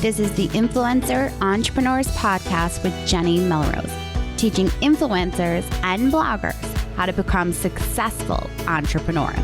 This is the Influencer Entrepreneurs Podcast with Jenny Melrose, teaching influencers and bloggers how to become successful entrepreneurs.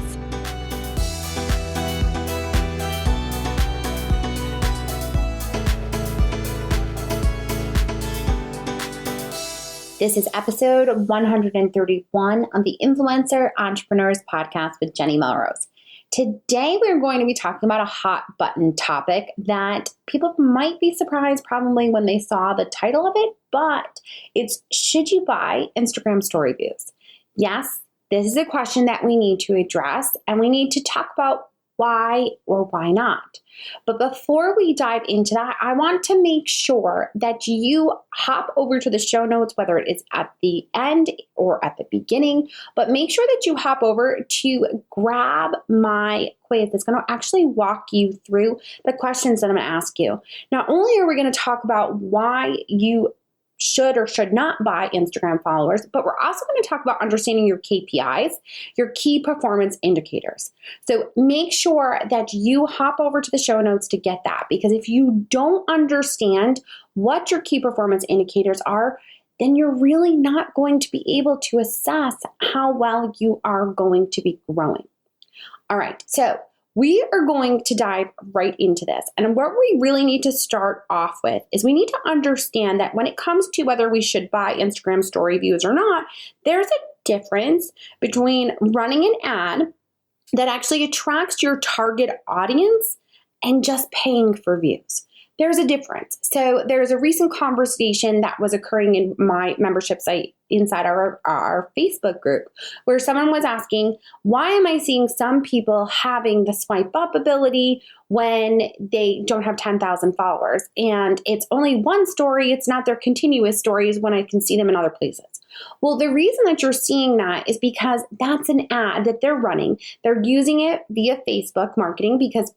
This is episode 131 on the Influencer Entrepreneurs Podcast with Jenny Melrose. Today, we're going to be talking about a hot button topic that people might be surprised probably when they saw the title of it, but it's, should you buy Instagram story views? Yes, this is a question that we need to address, and we need to talk about why or why not. But before we dive into that, I want to make sure that you hop over to the show notes, whether it is at the end or at the beginning, but make sure that you hop over to grab my quiz that's going to actually walk you through the questions that I'm going to ask you. Not only are we going to talk about why you should or should not buy Instagram followers, but we're also going to talk about understanding your KPIs, your key performance indicators. So make sure that you hop over to the show notes to get that, because if you don't understand what your key performance indicators are, then you're really not going to be able to assess how well you are going to be growing. All right, so we are going to dive right into this. And what we really need to start off with is we need to understand that when it comes to whether we should buy Instagram story views or not, there's a difference between running an ad that actually attracts your target audience and just paying for views. There's a difference. So there's a recent conversation that was occurring in my membership site inside our Facebook group where someone was asking, why am I seeing some people having the swipe up ability when they don't have 10,000 followers? And it's only one story. It's not their continuous stories when I can see them in other places. Well, the reason that you're seeing that is because that's an ad that they're running. They're using it via Facebook marketing, because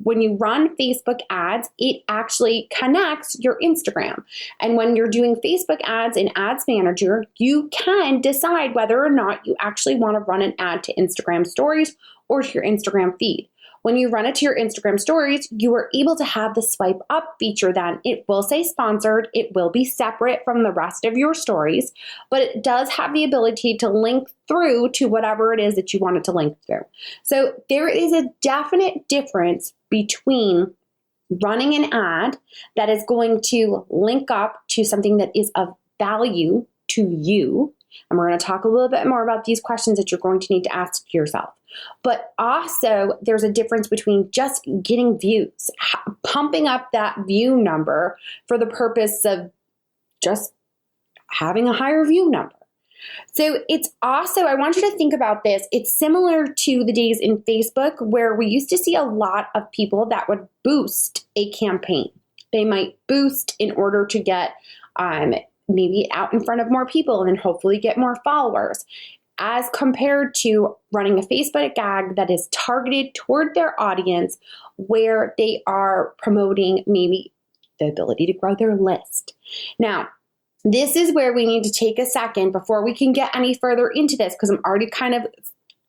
when you run Facebook ads, it actually connects your Instagram. And when you're doing Facebook ads in Ads Manager, you can decide whether or not you actually want to run an ad to Instagram stories or to your Instagram feed. When you run it to your Instagram stories, you are able to have the swipe up feature then. It will say sponsored. It will be separate from the rest of your stories, but it does have the ability to link through to whatever it is that you want it to link through. So there is a definite difference between running an ad that is going to link up to something that is of value to you. And we're going to talk a little bit more about these questions that you're going to need to ask yourself. But also, there's a difference between just getting views, pumping up that view number for the purpose of just having a higher view number. So it's also, I want you to think about this. It's similar to the days in Facebook where we used to see a lot of people that would boost a campaign. They might boost in order to get maybe out in front of more people and then hopefully get more followers, as compared to running a Facebook ad that is targeted toward their audience where they are promoting maybe the ability to grow their list. Now, this is where we need to take a second before we can get any further into this, because I'm already kind of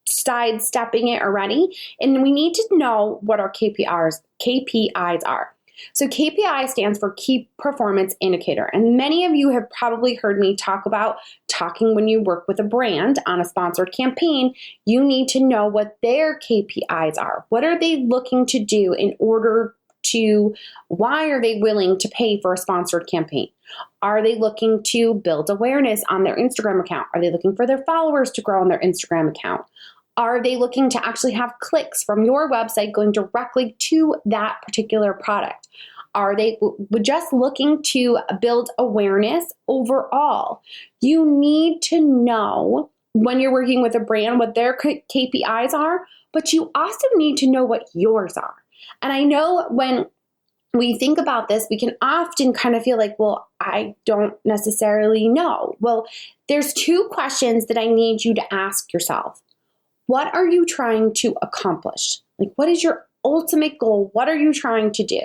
sidestepping it already. And we need to know what our KPIs are. So KPI stands for Key Performance Indicator. And many of you have probably heard me talk about talking when you work with a brand on a sponsored campaign. You need to know what their KPIs are. What are they looking to do in order to, why are they willing to pay for a sponsored campaign? Are they looking to build awareness on their Instagram account? Are they looking for their followers to grow on their Instagram account? Are they looking to actually have clicks from your website going directly to that particular product? Are they just looking to build awareness overall? You need to know when you're working with a brand what their KPIs are, but you also need to know what yours are. And I know when we think about this, we can often kind of feel like, well, I don't necessarily know. Well, there's two questions that I need you to ask yourself. What are you trying to accomplish? Like, what is your ultimate goal? What are you trying to do?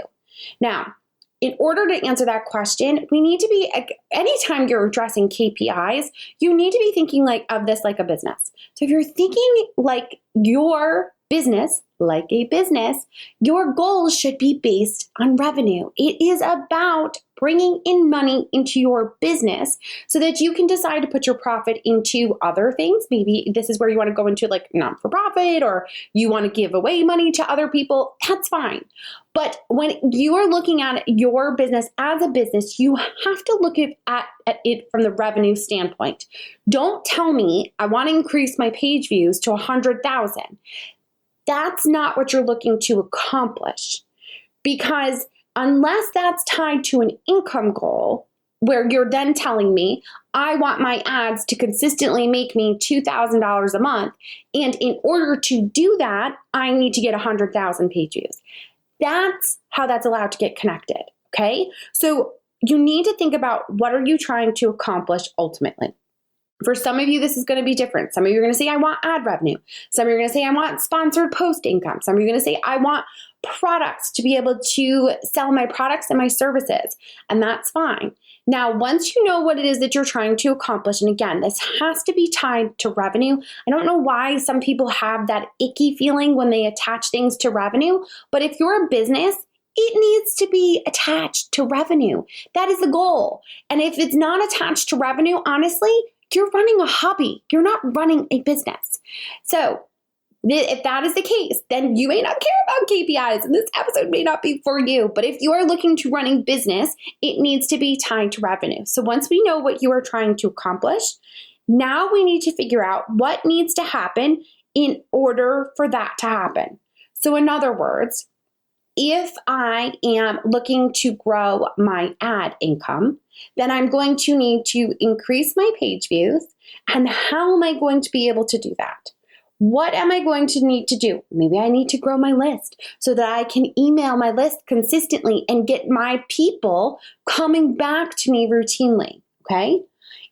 Now, in order to answer that question, we need to be, anytime you're addressing KPIs, you need to be thinking of this like a business. So if you're thinking like your business, like a business, your goals should be based on revenue. It is about bringing in money into your business so that you can decide to put your profit into other things. Maybe this is where you want to go into like non-for-profit, or you want to give away money to other people. That's fine. But when you are looking at your business as a business, you have to look at it from the revenue standpoint. Don't tell me I want to increase my page views to 100,000. That's not what you're looking to accomplish, because unless that's tied to an income goal where you're then telling me, I want my ads to consistently make me $2,000 a month, and in order to do that, I need to get 100,000 page views. That's how that's allowed to get connected, okay? So you need to think about, what are you trying to accomplish ultimately? For some of you, this is going to be different. Some of you are going to say, I want ad revenue. Some of you are going to say, I want sponsored post income. Some of you are going to say, I want products to be able to sell my products and my services. And that's fine. Now, once you know what it is that you're trying to accomplish, and again, this has to be tied to revenue. I don't know why some people have that icky feeling when they attach things to revenue, but if you're a business, it needs to be attached to revenue. That is the goal. And if it's not attached to revenue, honestly, you're running a hobby. You're not running a business. So if that is the case, then you may not care about KPIs, and this episode may not be for you. But if you are looking to running business, it needs to be tied to revenue. So once we know what you are trying to accomplish, now we need to figure out what needs to happen in order for that to happen. So in other words, if I am looking to grow my ad income, then I'm going to need to increase my page views. And how am I going to be able to do that? What am I going to need to do? Maybe I need to grow my list so that I can email my list consistently and get my people coming back to me routinely, okay?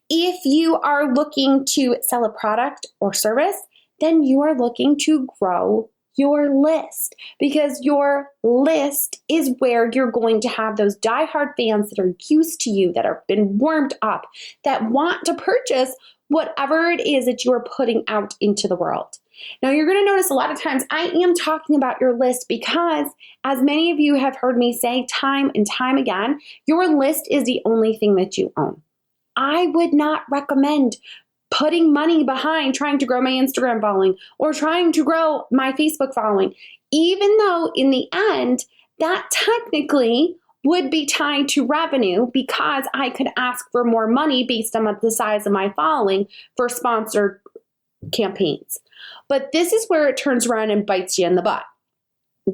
If you are looking to sell a product or service, then you are looking to grow your list, because your list is where you're going to have those diehard fans that are used to you, that have been warmed up, that want to purchase whatever it is that you are putting out into the world. Now, you're going to notice a lot of times I am talking about your list because, as many of you have heard me say time and time again, your list is the only thing that you own. I would not recommend putting money behind trying to grow my Instagram following or trying to grow my Facebook following, even though in the end, that technically would be tied to revenue, because I could ask for more money based on the size of my following for sponsored campaigns. But this is where it turns around and bites you in the butt,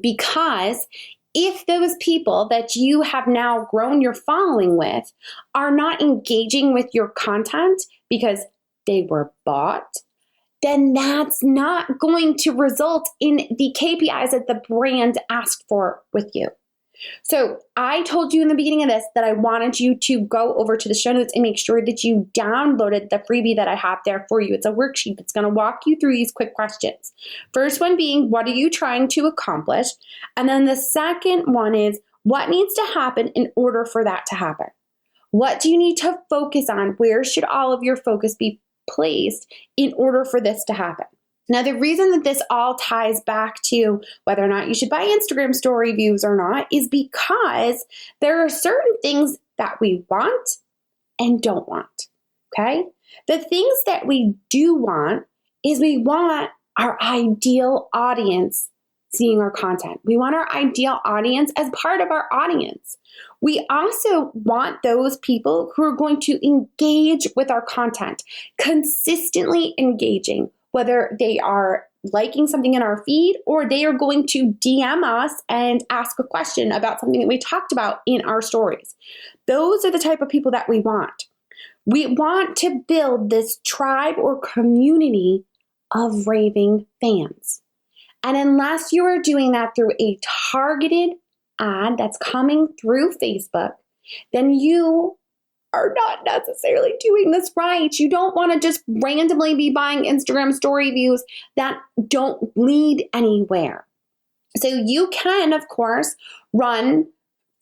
because if those people that you have now grown your following with are not engaging with your content because they were bought, then that's not going to result in the KPIs that the brand asked for with you. So I told you in the beginning of this that I wanted you to go over to the show notes and make sure that you downloaded the freebie that I have there for you. It's a worksheet that's going to walk you through these quick questions. First one being, what are you trying to accomplish? And then the second one is, what needs to happen in order for that to happen? What do you need to focus on? Where should all of your focus be placed in order for this to happen? Now, the reason that this all ties back to whether or not you should buy Instagram story views or not is because there are certain things that we want and don't want, okay? The things that we do want is we want our ideal audience seeing our content. We want our ideal audience as part of our audience. We also want those people who are going to engage with our content, consistently engaging, whether they are liking something in our feed or they are going to DM us and ask a question about something that we talked about in our stories. Those are the type of people that we want. We want to build this tribe or community of raving fans. And unless you are doing that through a targeted ad that's coming through Facebook, then you are not necessarily doing this right. You don't want to just randomly be buying Instagram story views that don't lead anywhere. So you can, of course, run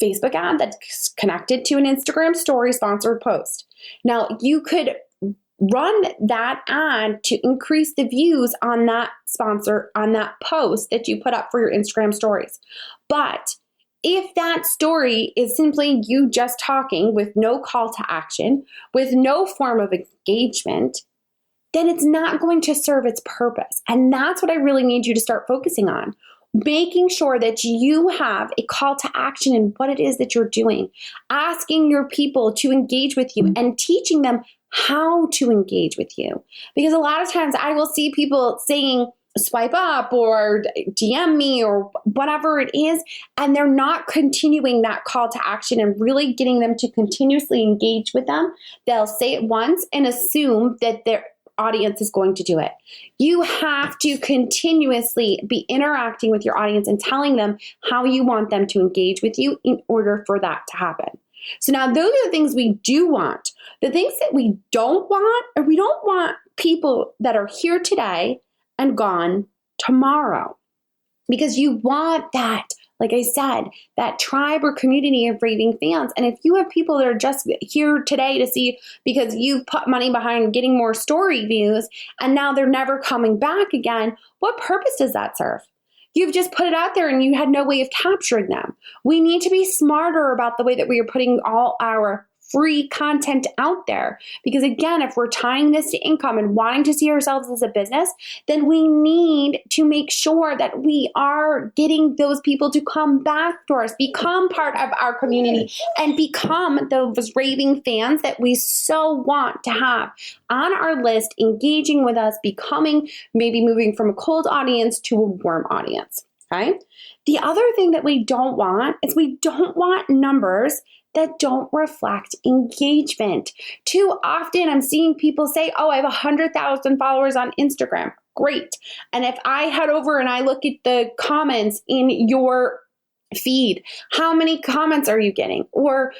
Facebook ad that's connected to an Instagram story sponsored post. Now, you could run that ad to increase the views on that sponsor, on that post that you put up for your Instagram stories. But if that story is simply you just talking with no call to action, with no form of engagement, then it's not going to serve its purpose. And that's what I really need you to start focusing on. Making sure that you have a call to action in what it is that you're doing, asking your people to engage with you and teaching them how to engage with you. Because a lot of times I will see people saying, swipe up or DM me or whatever it is, and they're not continuing that call to action and really getting them to continuously engage with them. They'll say it once and assume that their audience is going to do it. You have to continuously be interacting with your audience and telling them how you want them to engage with you in order for that to happen. So now those are the things we do want. The things that we don't want, or we don't want people that are here today and gone tomorrow. Because you want that, like I said, that tribe or community of raving fans. And if you have people that are just here today to see because you've put money behind getting more story views and now they're never coming back again, what purpose does that serve? You've just put it out there and you had no way of capturing them. We need to be smarter about the way that we are putting all our free content out there. Because again, if we're tying this to income and wanting to see ourselves as a business, then we need to make sure that we are getting those people to come back to us, become part of our community, and become those raving fans that we so want to have on our list, engaging with us, becoming, maybe moving from a cold audience to a warm audience. Okay. The other thing that we don't want is we don't want numbers that don't reflect engagement. Too often I'm seeing people say, oh, I have 100,000 followers on Instagram. Great. And if I head over and I look at the comments in your feed, how many comments are you getting? Or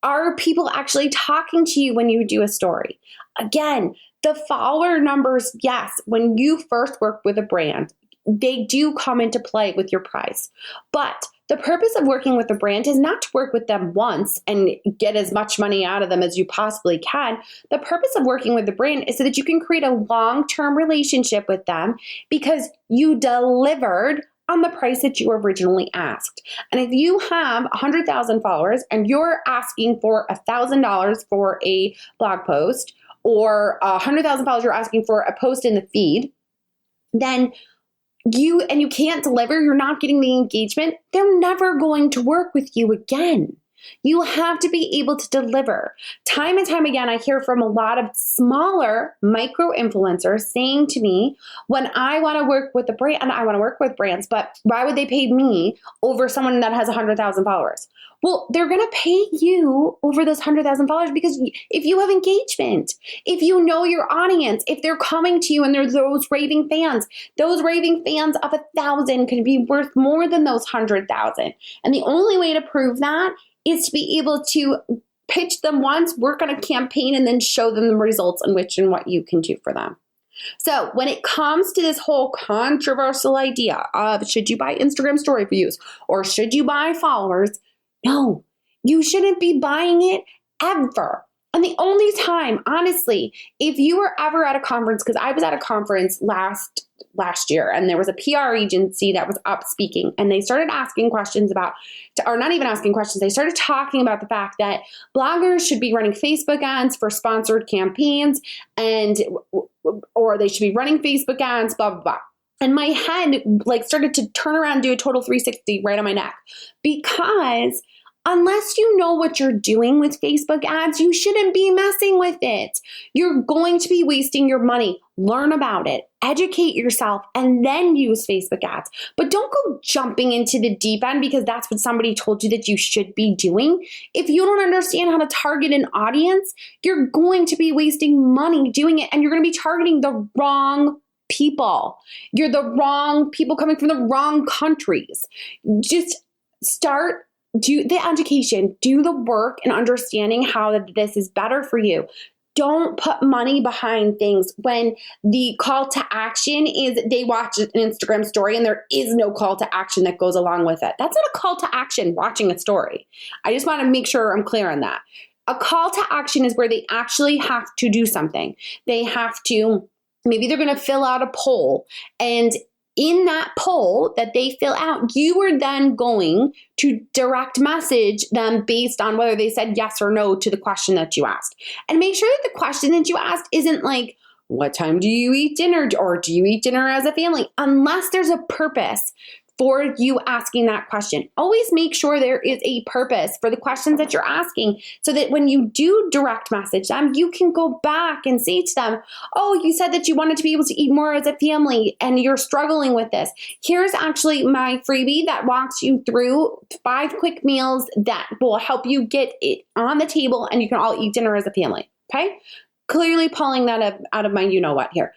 are people actually talking to you when you do a story? Again, the follower numbers, yes, when you first work with a brand, they do come into play with your price. But the purpose of working with a brand is not to work with them once and get as much money out of them as you possibly can. The purpose of working with the brand is so that you can create a long-term relationship with them because you delivered on the price that you originally asked. And if you have 100,000 followers and you're asking for $1,000 for a blog post, or 100,000 followers you're asking for a post in the feed, then you can't deliver, you're not getting the engagement, they're never going to work with you again. You have to be able to deliver. Time and time again, I hear from a lot of smaller micro influencers saying to me, when I want to work with a brand, and I want to work with brands, but why would they pay me over someone that has 100,000 followers? Well, they're going to pay you over those 100,000 followers because if you have engagement, if you know your audience, if they're coming to you and they're those raving fans of 1,000 can be worth more than those 100,000. And the only way to prove that is to be able to pitch them once, work on a campaign, and then show them the results and what you can do for them. So when it comes to this whole controversial idea of should you buy Instagram story views or should you buy followers, no, you shouldn't be buying it ever. And the only time, honestly, if you were ever at a conference, because I was at a conference last year and there was a PR agency that was up speaking and they started asking questions about, or not even asking questions, they started talking about the fact that bloggers should be running Facebook ads for sponsored campaigns or they should be running Facebook ads, blah, blah, blah. And my head started to turn around and do a total 360 right on my neck because unless you know what you're doing with Facebook ads, you shouldn't be messing with it. You're going to be wasting your money. Learn about it, educate yourself, and then use Facebook ads. But don't go jumping into the deep end because that's what somebody told you that you should be doing. If you don't understand how to target an audience, you're going to be wasting money doing it, and you're going to be targeting the wrong people. You're the wrong people coming from the wrong countries. Just do the education, do the work and understanding how this is better for you. Don't put money behind things when the call to action is they watch an Instagram story and there is no call to action that goes along with it. That's not a call to action, watching a story. I just want to make sure I'm clear on that. A call to action is where they actually have to do something. They have to, maybe they're going to fill out a poll, and in that poll that they fill out, you are then going to direct message them based on whether they said yes or no to the question that you asked. And make sure that the question that you asked isn't like, what time do you eat dinner? Or do you eat dinner as a family? Unless there's a purpose for you asking that question. Always make sure there is a purpose for the questions that you're asking, so that when you do direct message them, you can go back and say to them, oh, you said that you wanted to be able to eat more as a family and you're struggling with this. Here's actually my freebie that walks you through 5 quick meals that will help you get it on the table and you can all eat dinner as a family. Okay? Clearly pulling that out of my you-know-what here.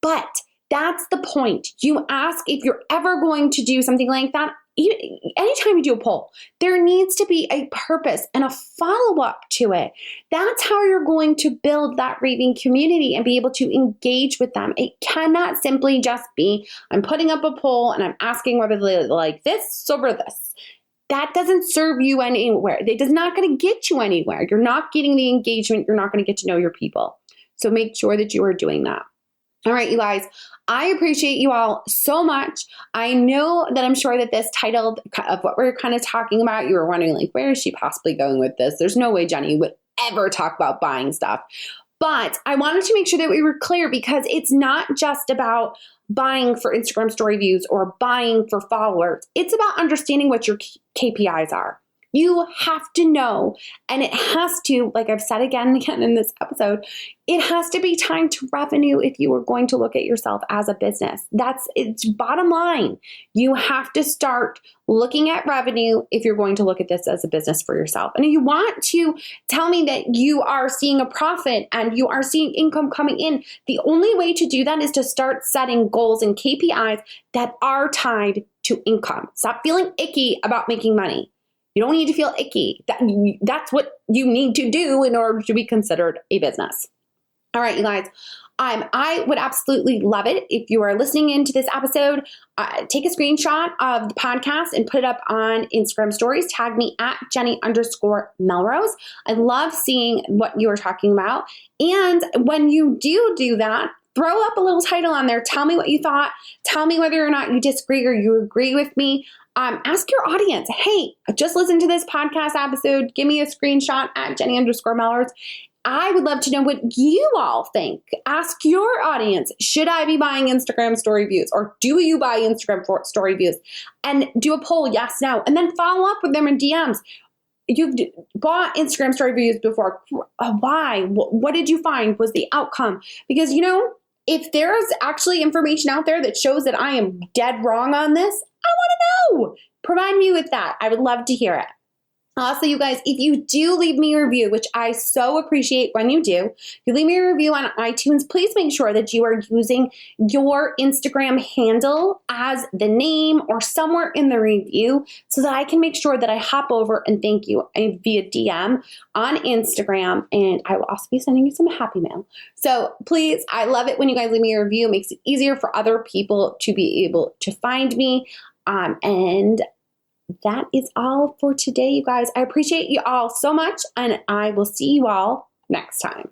But that's the point. You ask if you're ever going to do something like that. Anytime you do a poll, there needs to be a purpose and a follow-up to it. That's how you're going to build that raving community and be able to engage with them. It cannot simply just be, I'm putting up a poll and I'm asking whether they like this over this. That doesn't serve you anywhere. It is not going to get you anywhere. You're not getting the engagement. You're not going to get to know your people. So make sure that you are doing that. All right, you guys, I appreciate you all so much. I know that I'm sure that this title of what we're kind of talking about, you were wondering, like, where is she possibly going with this? There's no way Jenny would ever talk about buying stuff. But I wanted to make sure that we were clear, because it's not just about buying for Instagram story views or buying for followers. It's about understanding what your KPIs are. You have to know, and it has to, like I've said again and again in this episode, it has to be tied to revenue if you are going to look at yourself as a business. It's bottom line. You have to start looking at revenue if you're going to look at this as a business for yourself. And if you want to tell me that you are seeing a profit and you are seeing income coming in, the only way to do that is to start setting goals and KPIs that are tied to income. Stop feeling icky about making money. You don't need to feel icky. That's what you need to do in order to be considered a business. All right, you guys. I would absolutely love it if you are listening into this episode. Take a screenshot of the podcast and put it up on Instagram stories. Tag me at Jenny_Melrose. I love seeing what you are talking about. And when you do that, throw up a little title on there. Tell me what you thought. Tell me whether or not you disagree or you agree with me. Ask your audience, hey, I just listened to this podcast episode. Give me a screenshot at Jenny_Melrose. I would love to know what you all think. Ask your audience, should I be buying Instagram story views, or do you buy Instagram story views? And do a poll, yes, no, and then follow up with them in DMs. You've bought Instagram story views before. Why? What did you find was the outcome? Because, if there's actually information out there that shows that I am dead wrong on this, I want to know. Provide me with that. I would love to hear it. Also, you guys, if you do leave me a review, which I so appreciate when you do, if you leave me a review on iTunes, please make sure that you are using your Instagram handle as the name or somewhere in the review, so that I can make sure that I hop over and thank you via DM on Instagram, and I will also be sending you some happy mail. So please, I love it when you guys leave me a review. It makes it easier for other people to be able to find me. And that is all for today, you guys. I appreciate you all so much, and I will see you all next time.